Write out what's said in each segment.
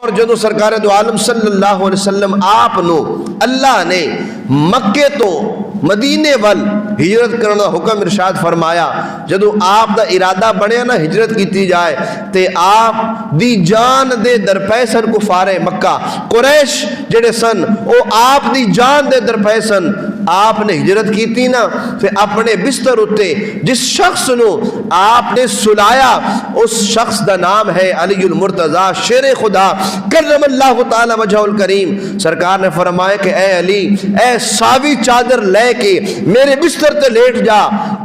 اور جدو سرکار دو عالم صلی اللہ علیہ وسلم آپ نو اللہ نے مکے تو مدینے ول ہجرت کرنا حکم ارشاد فرمایا، جدو آپ دا ارادہ بنیا نا ہجرت کیتی جائے تے آپ دی جان دے درپے سن کفار مکہ قریش جڑے سن او آپ دی جان دے درپے سن، آپ نے ہجرت کیتی نا تے اپنے بستر اتے جس شخص نو آپ نے سلایا اس شخص دا نام ہے علی المرتضی شیر خدا کرم اللہ تعالی وجہ الکریم۔ سرکار نے فرمایا کہ اے علی اے ساوی چادر لے کے میرے بستر تے لیٹ جا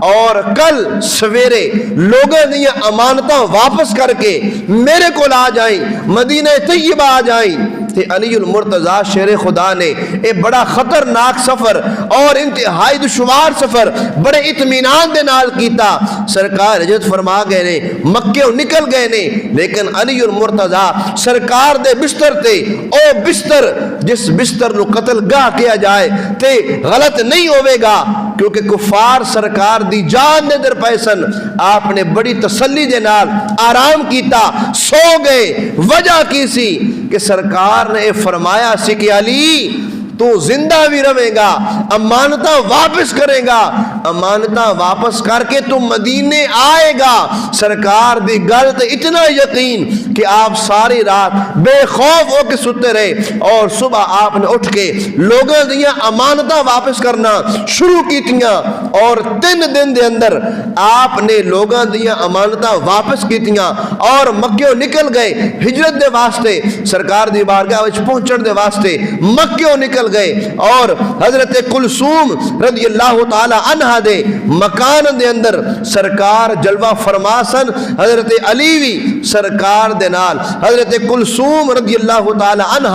اور کل سویرے لوگوں دیا امانتاں واپس کر کے میرے کو آ جائیں، مدینہ طیبہ آ جائیں۔ تے علی المرتضی شیر خدا نے اے بڑا خطرناک سفر اور انتہائی دشوار سفر بڑے اطمینان دے نال کیتا۔ سرکار ہجرت فرما گئے نے، مکے نکل گئے نے، لیکن علی المرتضی سرکار دے بستر تے او بستر جس بستر نو قتل گاہ کیا جائے تے غلط نہیں ہوئے گا، کیونکہ کفار سرکار دی جان دے در پیسن۔ آپ نے بڑی تسلی دے نال آرام کیتا، سو گئے۔ وجہ کی سی کہ سرکار نے فرمایا سی کہ علی تو زندہ بھی رہے گا، امانتاں واپس کرے گا، امانتاں واپس کر کے تو مدینے آئے گا۔ سرکار دی گل تے اتنا یقین کہ آپ ساری رات بے خوف ہو کے ستے رہے اور صبح آپ نے اٹھ کے لوگوں دیا امانتاں واپس کرنا شروع کیتیاں، اور 3 دن دے اندر آپ نے لوگوں دیا امانتاں واپس کیتیاں اور مکیوں نکل گئے ہجرت دے واسطے، سرکار دی بارگاہ وچ پہنچن دے واسطے مکیوں نکل گئے۔ اور حضرت کلثوم رضی اللہ تعالی عنہ دے مکان دے اندر سرکار جلوہ فرما سن، حضرت علی وی سرکار دے نال، حضرت کلثوم رضی اللہ تعالی عنہ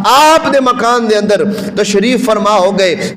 آپ دے مکان دے اندر تشریف فرما ہو گئے۔